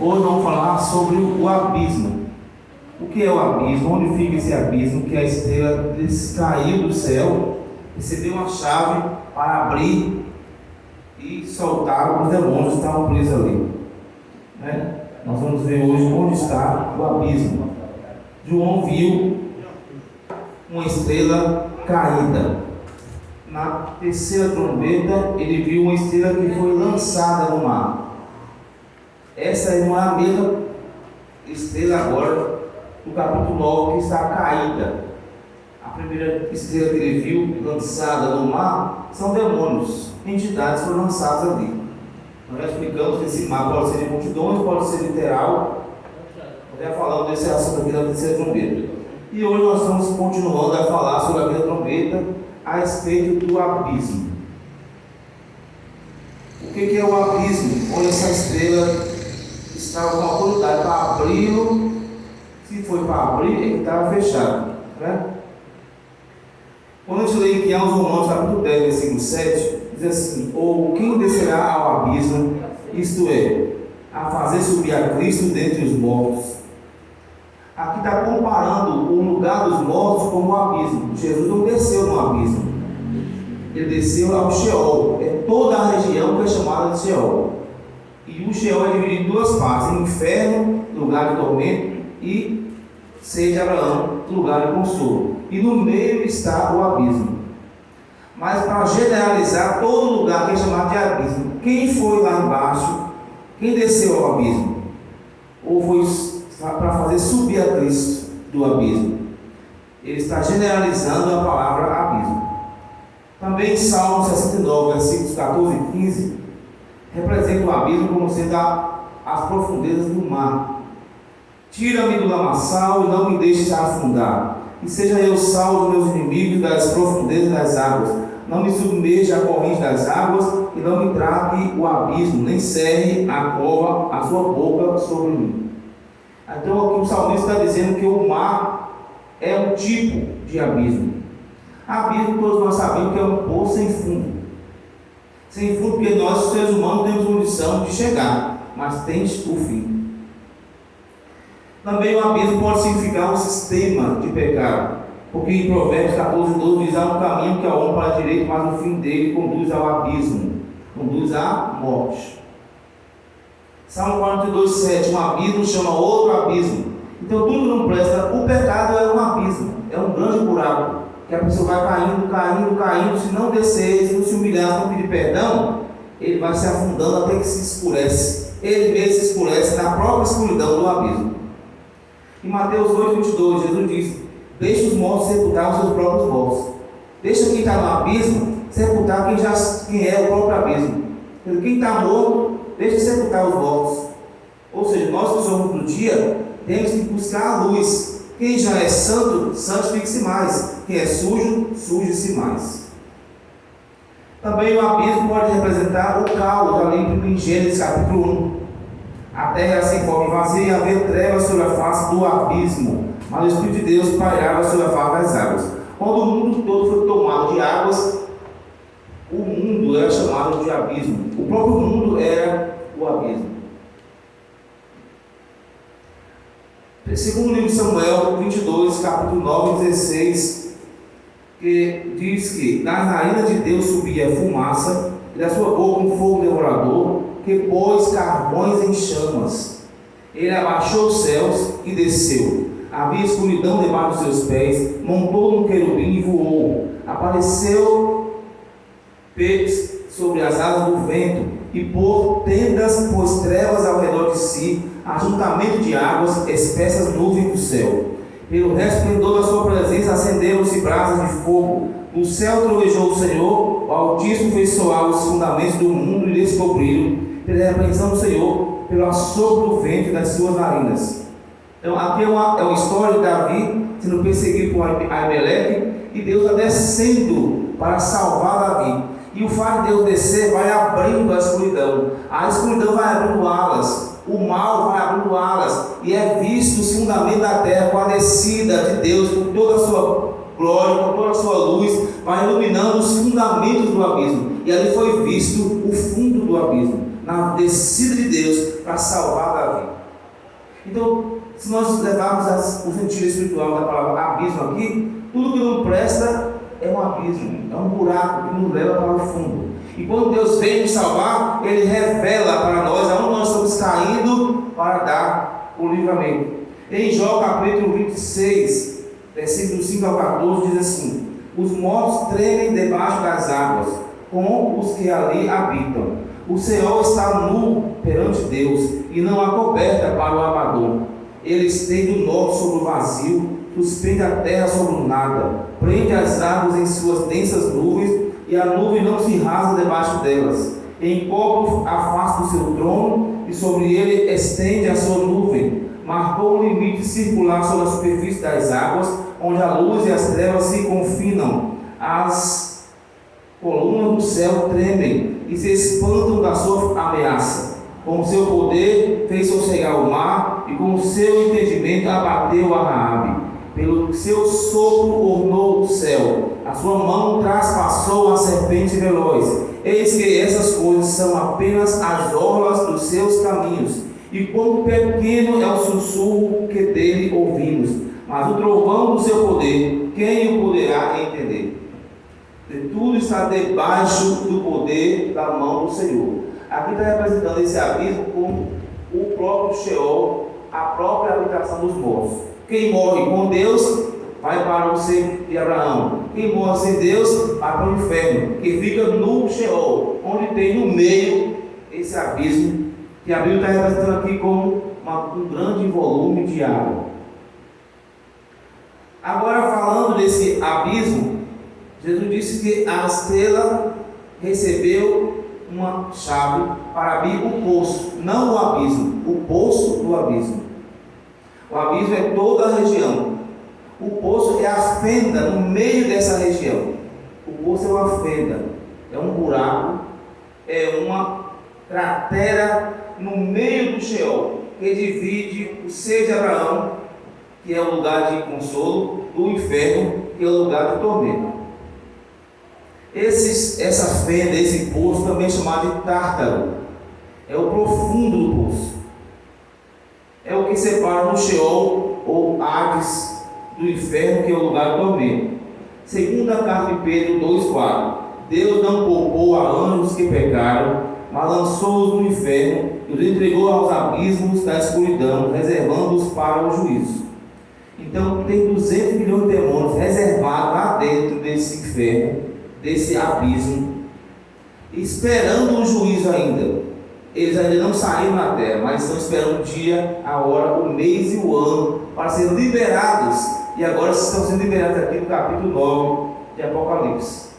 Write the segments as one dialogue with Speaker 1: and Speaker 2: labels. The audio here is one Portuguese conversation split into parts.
Speaker 1: Hoje vamos falar sobre o abismo. O que é o abismo? Onde fica esse abismo? Que a estrela caiu do céu, recebeu uma chave para abrir e soltar os demônios que estavam presos ali. Nós vamos ver hoje onde está o abismo. João viu uma estrela caída. Na terceira trombeta, ele viu uma estrela que foi lançada no mar. Essa não é a mesma estrela agora do capítulo 9 que está caída. A primeira estrela que ele viu lançada no mar são demônios, entidades foram lançadas ali. Nós já explicamos que esse mar pode ser de multidões, pode ser literal. Nós já falamos desse assunto aqui da terceira trombeta. E hoje nós estamos continuando a falar sobre a primeira trombeta a respeito do abismo. O que é o abismo? Onde essa estrela estava com autoridade para abri-lo. Se foi para abrir, ele estava fechado. Quando a gente lê aqui aos Romanos, capítulo 10, versículo 7, diz assim: ou quem descerá ao abismo, isto é, a fazer subir a Cristo dentre os mortos. Aqui está comparando o lugar dos mortos com o abismo. Jesus não desceu no abismo, ele desceu ao Sheol. É toda a região que é chamada de Sheol. E o Sheol é dividido em duas partes: inferno, lugar de tormento, e seio de Abraão, lugar de consolo. E no meio está o abismo. Mas para generalizar todo lugar que é chamado de abismo, quem foi lá embaixo? Quem desceu ao abismo? Ou foi para fazer subir a Cristo do abismo? Ele está generalizando a palavra abismo. Também Salmo 69, versículos 14 e 15, representa o abismo como sendo as profundezas do mar. Tira-me do lamaçal e não me deixe afundar, e seja eu salvo dos meus inimigos das profundezas das águas. Não me submerja a corrente das águas, e não me trague o abismo, nem cerre a cova a sua boca sobre mim. Então aqui o salmista está dizendo que o mar é um tipo de abismo. Abismo, todos nós sabemos que é um poço sem fundo. Sem fundo porque nós, seres humanos, temos condição de chegar, mas tem o fim. Também o abismo pode significar um sistema de pecado, porque em Provérbios 14:12 diz: há um caminho que é homem para a direita, mas o fim dele conduz ao abismo, conduz à morte. Salmo 42:7, um abismo chama outro abismo. Então tudo que não presta, o pecado é um abismo, é um grande buraco, que a pessoa vai caindo, se não descer, se não se humilhar, se não pedir perdão, ele vai se afundando até que se escurece. Ele mesmo se escurece na própria escuridão do abismo. Em Mateus 8:22, Jesus diz: deixa os mortos sepultar os seus próprios mortos. Deixa quem está no abismo sepultar quem é o próprio abismo. Quem está morto, deixa sepultar os mortos. Ou seja, nós que somos do dia, temos que buscar a luz. Quem já é santo, santifique-se mais. Quem é sujo, suje-se mais. Também o abismo pode representar o caos, ali em Gênesis capítulo 1. A terra era sem forma e vazia, e havia trevas sobre a face do abismo, mas o Espírito de Deus pairava sobre a face das águas. Quando o mundo todo foi tomado de águas, o mundo era chamado de abismo. O próprio mundo era o abismo. Segundo o livro de Samuel 22, capítulo 9 e 16, que diz que das narinas de Deus subia fumaça, e da sua boca um fogo devorador, que pôs carvões em chamas. Ele abaixou os céus e desceu. Havia escuridão debaixo dos seus pés. Montou num querubim e voou. Apareceu sobre as asas do vento, e por tendas pôs trevas ao redor de si, ajuntamento de águas, espessas nuvens do céu. Pelo resplendor da sua presença acenderam-se brasas de fogo. No céu trovejou o Senhor, o Altíssimo fez soar os fundamentos do mundo e descobriram, pela repreensão do Senhor, pelo assopro do vento das suas narinas. Então aqui é uma história de Davi sendo perseguido por Aimeleque, e Deus está descendo para salvar Davi. E o fato de Deus descer vai abrindo a escuridão vai abrindo alas, o mal vai abrindo alas, e é visto os fundamentos da terra com a descida de Deus, com toda a sua glória, com toda a sua luz, vai iluminando os fundamentos do abismo, e ali foi visto o fundo do abismo. na descida de Deus para salvar Davi. Então, se nós levarmos o sentido espiritual da palavra abismo aqui, tudo que não presta é um abismo, é um buraco que nos leva para o fundo. E quando Deus vem nos salvar, Ele revela para nós aonde nós estamos caindo para dar o livramento. Em Jó capítulo 26, versículos 5 ao 14, diz assim: os mortos tremem debaixo das águas, com os que ali habitam. O Senhor está nu perante Deus, e não há coberta para o amador. Ele estende o norte sobre o vazio, suspende a terra sobre o nada, prende as águas em suas densas nuvens, e a nuvem não se rasga debaixo delas. Encobre a face do seu trono, e sobre ele estende a sua nuvem. Marcou um limite circular sobre a superfície das águas, onde a luz e as trevas se confinam. As colunas do céu tremem e se espantam da sua ameaça. Com o seu poder fez sossegar o mar, e com o seu entendimento abateu a Raabe. Pelo seu sopro ornou o céu, a sua mão traspassou a serpente veloz. Eis que essas coisas são apenas as orlas dos seus caminhos, e quão pequeno é o sussurro que dele ouvimos. Mas o trovão do seu poder, quem o poderá entender? De tudo está debaixo do poder da mão do Senhor. Aqui está representando esse abismo como o próprio Sheol, a própria habitação dos mortos. Quem morre com Deus vai para o seio de Abraão. Quem morre sem Deus vai para o inferno, que fica no Sheol, onde tem no meio esse abismo, que a Bíblia está representando aqui como um grande volume de água. Agora, falando desse abismo, Jesus disse que a estrela recebeu uma chave para abrir o poço, não o abismo, o poço do abismo. O abismo é toda a região. O poço é a fenda no meio dessa região. O poço é uma fenda, é um buraco, é uma cratera no meio do Sheol, que divide o seio de Abraão, que é o lugar de consolo, do inferno, que é o lugar de tormento. Essa fenda, esse poço, também é chamado de Tártaro, é o profundo do poço. É o que separa o Sheol ou Hades do inferno, que é o lugar do tormento. Segundo a carta de Pedro 2,4, Deus não poupou a anjos que pecaram, mas lançou-os no inferno e os entregou aos abismos da escuridão, reservando-os para o juízo. Então tem 200 milhões de demônios reservados lá dentro desse inferno, desse abismo, esperando o juízo ainda. Eles ainda não saíram na terra, mas estão esperando o dia, a hora, o mês e o ano para serem liberados. E agora estão sendo liberados aqui no capítulo 9 de Apocalipse.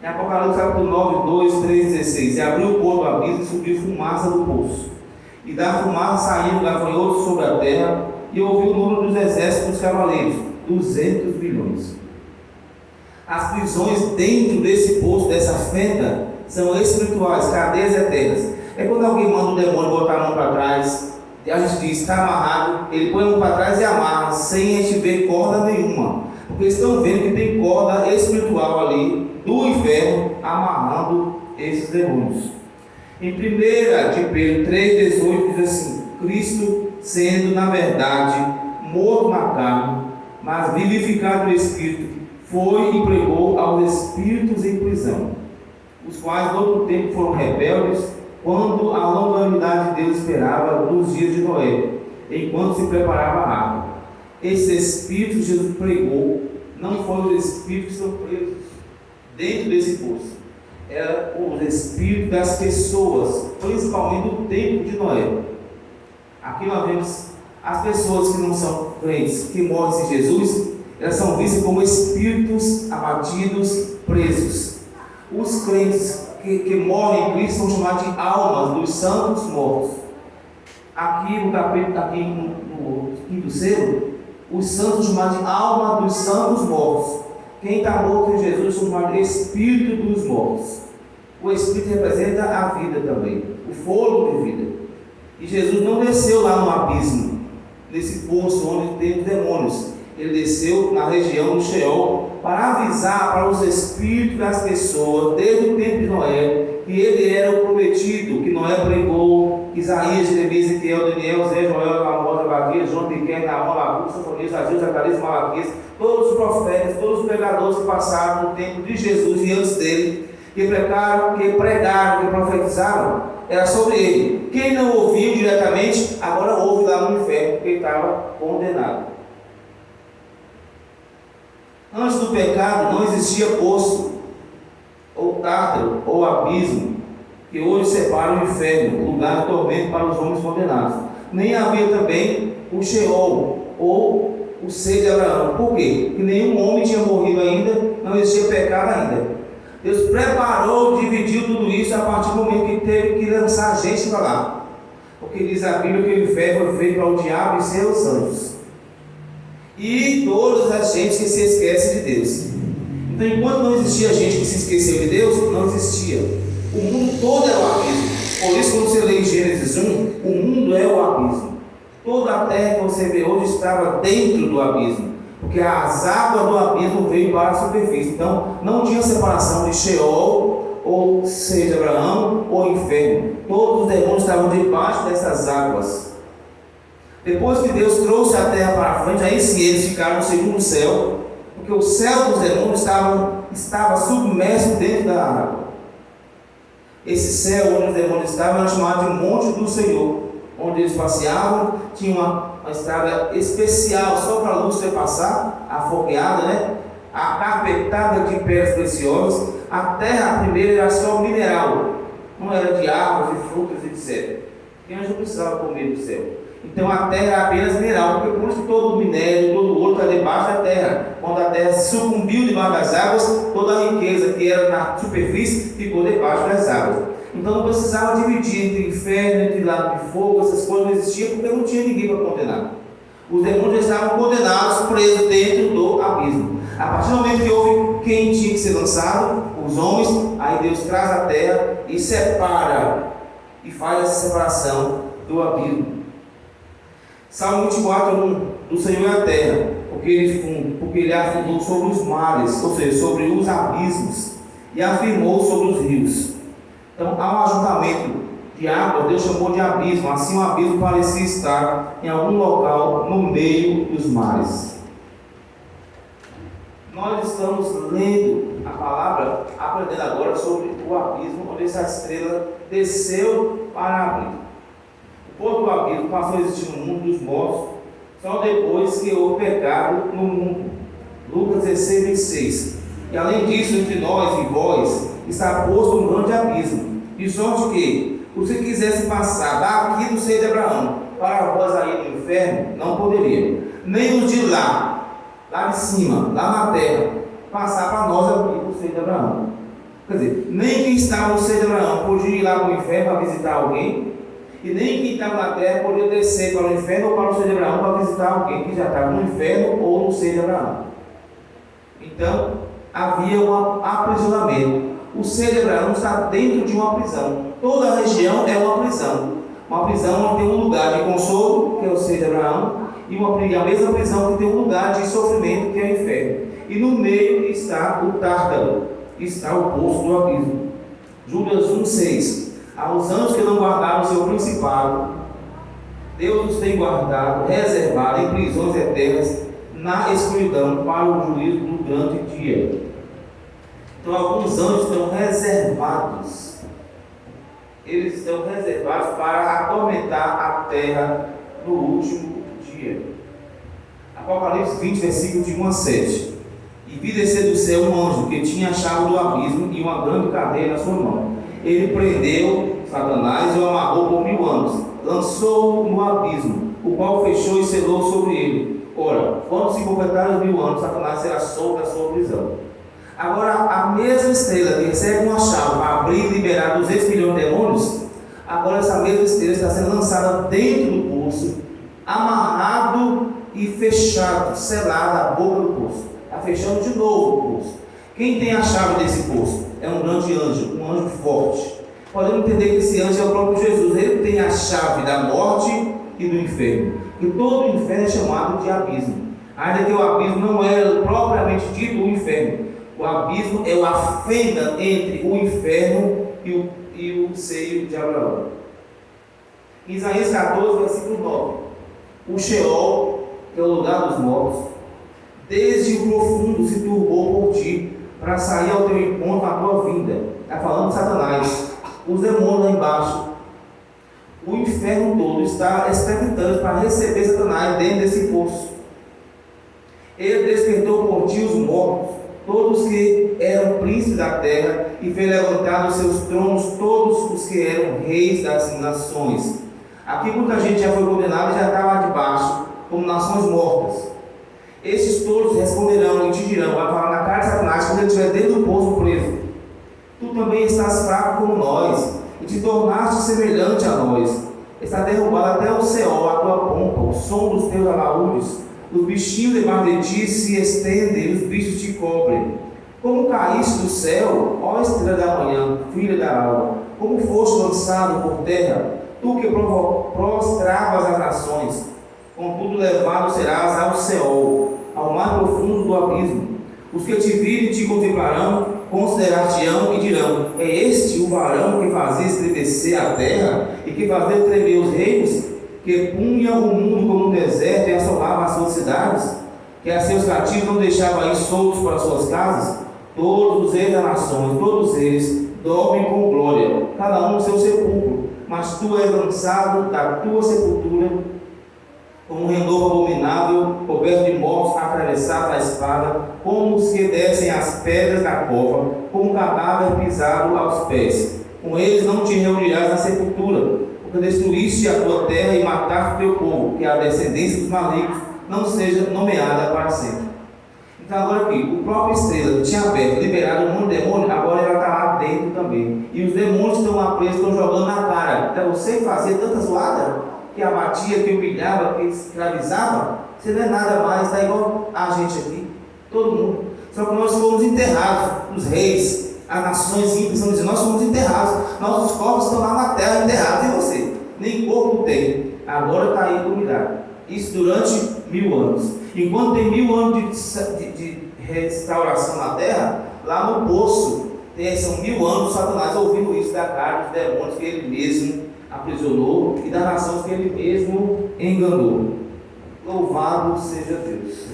Speaker 1: Em Apocalipse capítulo 9, 2, 3, 16: e abriu o porto do abismo e subiu fumaça do poço, e da fumaça saíram gafanhotos sobre a terra, e ouviu o número dos exércitos dos cavaleiros, 200 milhões. As prisões dentro desse poço, dessa fenda, são espirituais, cadeias eternas. É quando alguém manda o demônio botar a mão para trás, a gente diz, está amarrado, ele põe a mão para trás e amarra, sem a gente ver corda nenhuma. Porque eles estão vendo que tem corda espiritual ali, do inferno, amarrando esses demônios. Em 1 de Pedro 3,18 diz assim: Cristo, sendo na verdade morto na carne, mas vivificado no Espírito, foi e pregou aos espíritos em prisão, os quais no outro tempo foram rebeldes, quando a longanimidade de Deus esperava nos dias de Noé, enquanto se preparava a arca. Esses espíritos Jesus pregou, não foram os espíritos que estão presos dentro desse poço, eram os espíritos das pessoas, principalmente do tempo de Noé. Aqui nós vemos as pessoas que não são crentes, que morrem sem Jesus, elas são vistas como espíritos abatidos, presos. Os crentes que morrem em Cristo são chamados de almas dos santos mortos. Aqui no capítulo, aqui no quinto selo, os santos são chamados de alma dos santos mortos. Quem está morto em Jesus são chamados de espírito dos mortos. O espírito representa a vida também, o fôlego de vida. E Jesus não desceu lá no abismo, nesse poço onde tem os demônios. ele desceu na região do Sheol para avisar para os espíritos das pessoas, desde o tempo de Noé, que ele era o prometido, que Noé pregou, que Isaías, Jeremias, Ezequiel, Daniel, Zé, Joel, Amós, Abaquias, João Pequeno, Naamã, Abacuque, Sofonias, Ageu, Zacarias, Malaquias, todos os profetas, todos os pregadores que passaram no tempo de Jesus e antes dele, que pregaram, que profetizaram, era sobre ele. Quem não ouviu diretamente, agora ouve lá no inferno, porque ele estava condenado. Antes do pecado não existia poço, ou tártaro, ou abismo, que hoje separa o inferno, lugar de tormento para os homens condenados. Nem havia também o Sheol, ou o ser de Abraão. Por quê? Porque nenhum homem tinha morrido ainda, não existia pecado ainda. Deus preparou, dividiu tudo isso a partir do momento que teve que lançar gente para lá. Porque diz a Bíblia que o inferno foi feito para o diabo e seus anjos. E todas as gentes que se esquecem de Deus. Então, enquanto não existia gente que se esqueceu de Deus, não existia. O mundo todo era o abismo. Por isso, quando você lê em Gênesis 1, o mundo é o abismo. Toda a terra que você vê hoje estava dentro do abismo. Porque as águas do abismo veio para a superfície. Então, não tinha separação de Sheol, ou seja, Abraão, ou inferno. Todos os demônios estavam debaixo dessas águas. Depois que Deus trouxe a terra para frente, aí sim eles ficaram no segundo céu, porque o céu dos demônios estava submerso dentro da água. Esse céu onde os demônios estavam era chamado de Monte do Senhor, onde eles passeavam. Tinha uma estrada especial só para a Lúcifer passar, afogueada, né? A carpetada de pedras preciosas. A terra primeira era só mineral, não era de árvores, de frutas, etc. Quem não precisava comer do céu. Então a terra era apenas mineral, porque por isso que todo o minério, todo o ouro está debaixo da terra. Quando a terra sucumbiu debaixo das águas, toda a riqueza que era na superfície ficou debaixo das águas. Então não precisava dividir entre inferno, entre lago de fogo, essas coisas não existiam, porque não tinha ninguém para condenar. Os demônios estavam condenados, presos dentro do abismo. A partir do momento que houve quem tinha que ser lançado, os homens, aí Deus traz a terra e separa, e faz essa separação do abismo. Salmo 24, do Senhor é a terra, porque ele afundou sobre os mares, ou seja, sobre os abismos, e afirmou sobre os rios. Então, há um ajuntamento de água, Deus chamou de abismo. Assim, o abismo parecia estar em algum local no meio dos mares. Nós estamos lendo a palavra, aprendendo agora sobre o abismo, onde essa estrela desceu para abrir. O povo do abismo passou a existir no mundo dos mortos só depois que houve pecado no mundo. Lucas 16, 26. E além disso, entre nós e vós está posto um grande abismo, de sorte que, se quisesse passar daqui do seio de Abraão para vós aí no inferno, não poderia. Nem os de lá de cima, lá na terra, passar para nós aqui do seio de Abraão. Quer dizer, nem quem estava no seio de Abraão podia ir lá para o inferno para visitar alguém, e nem quem estava na terra podia descer para o inferno ou para o seio de Abraão para visitar alguém que já estava no inferno ou no seio de Abraão. Então, havia um aprisionamento. O seio de Abraão está dentro de uma prisão. Toda a região é uma prisão. Uma prisão onde tem um lugar de consolo, que é o seio de Abraão, e a mesma prisão que tem um lugar de sofrimento, que é o inferno. E no meio está o tártaro, está o poço do abismo. Judas 1,6. Aos anjos que não guardaram o seu principado, Deus os tem guardado, reservado em prisões eternas, na escuridão, para o juízo do grande dia. Então, alguns anjos estão reservados. Eles estão reservados para atormentar a terra no último dia. Apocalipse 20, versículo de 1 a 7. E vi descer do céu um anjo que tinha a chave do abismo e uma grande cadeia na sua mão. Ele prendeu Satanás e o amarrou por 1000 anos. Lançou-o no abismo, o qual fechou e selou sobre ele. Ora, quando se completaram os 1000 anos, Satanás será solto da sua prisão. Agora, a mesma estrela que recebe uma chave para abrir e liberar 200 milhões de demônios, agora essa mesma estrela está sendo lançada dentro do poço, amarrado e fechado, selada a boca do poço. Está fechando de novo o poço. Quem tem a chave desse poço? É um grande anjo, um anjo forte. Podemos entender que esse anjo é o próprio Jesus. Ele tem a chave da morte e do inferno. E todo o inferno é chamado de abismo. Ainda que o abismo não é propriamente dito o inferno. O abismo é a fenda entre o inferno e o seio de Abraão. Isaías 14, versículo 9. O Sheol, que é o lugar dos mortos, desde o profundo se turbou por ti, para sair ao teu encontro à tua vinda. Está falando de Satanás. Os demônios lá embaixo. O inferno todo está expectante para receber Satanás dentro desse poço. Ele despertou por ti os mortos, todos que eram príncipes da terra, e fez levantar dos seus tronos todos os que eram reis das nações. Aqui muita gente já foi condenada e já está lá debaixo, como nações mortas. Esses todos responderão e te dirão, vai falar na cara de Satanás, quando ele estiver dentro do poço preso: tu também estás fraco como nós, e te tornaste semelhante a nós. Está derrubado até o céu a tua pompa, o som dos teus alaúdes. Os bichinhos debaixo de ti se estendem, e os bichos te cobrem. Como caíste do céu, ó estrela da manhã, filha da alva, como foste lançado por terra, tu que prostravas as nações, contudo levado serás ao Seol, ao mais profundo do abismo. Os que te virem te contemplarão, considerar-te-ão e dirão: é este o varão que fazia estremecer a terra e que fazia tremer os reinos, que punha o mundo como um deserto e assolava as suas cidades, que a seus cativos não deixava ir soltos para suas casas? Todos os reis das nações, todos eles dormem com glória, cada um no seu sepulcro, mas tu és lançado da tua sepultura como um renovo abominável, coberto de mortos, atravessado a espada, como os que descem as pedras da cova, como um cadáver pisado aos pés. Com eles não te reunirás na sepultura, porque destruíste a tua terra e mataste o teu povo, que a descendência dos malignos não seja nomeada para sempre. Então agora aqui, o próprio estrela tinha aberto, liberado um monte de demônio, agora ela está lá dentro também. E os demônios estão lá presos, estão jogando na cara. Então você fazia tanta zoada, que abatia, que humilhava, que escravizava, você não é nada mais, está igual a gente aqui, todo mundo. Só que nós fomos enterrados, os reis, as nações ímpias estão dizendo: nós fomos enterrados, nossos corpos estão lá na terra enterrados. E você? Nem corpo tem, agora está aí humilhado. Isso durante 1000 anos. Enquanto tem 1000 anos de restauração na terra, lá no poço, são 1000 anos Satanás ouvindo isso da cara dos demônios que ele mesmo aprisionou e das nações que ele mesmo enganou. Louvado seja Deus.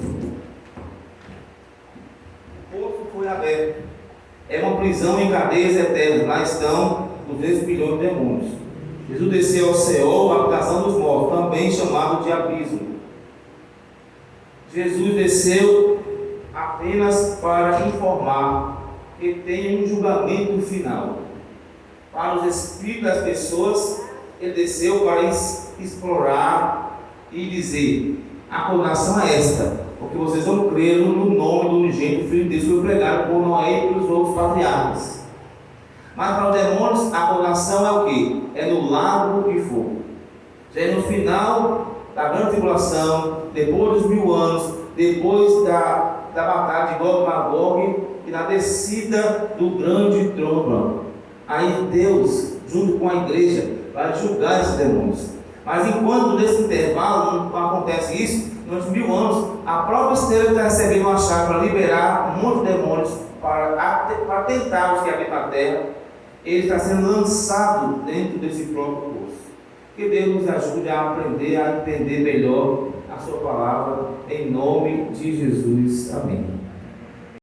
Speaker 1: O poço foi aberto. É uma prisão em cadeias eternas. Lá estão os 10 bilhões de demônios. Jesus desceu ao Seol, a habitação dos mortos, também chamado de abismo. Jesus desceu apenas para informar que tem um julgamento final. Para os espíritos das pessoas, ele desceu para explorar e dizer: a condenação é esta, porque vocês não creram no nome do unigênito Filho de Deus, que foi pregado por Noé e pelos outros patriarcas. Mas para os demônios, a condenação é o quê? É no lago de fogo. Já é no final da grande tribulação, depois dos 1000 anos, depois da batalha de Gog e Magog e na descida do grande trono branco. Aí Deus, junto com a igreja, vai julgar esses demônios. Mas enquanto nesse intervalo não acontece isso, durante 1000 anos, a própria estrela está recebendo uma chave para liberar um monte de demônios para tentar os que habitam a terra. Ele está sendo lançado dentro desse próprio poço. Que Deus nos ajude a aprender, a entender melhor a sua palavra, em nome de Jesus. Amém.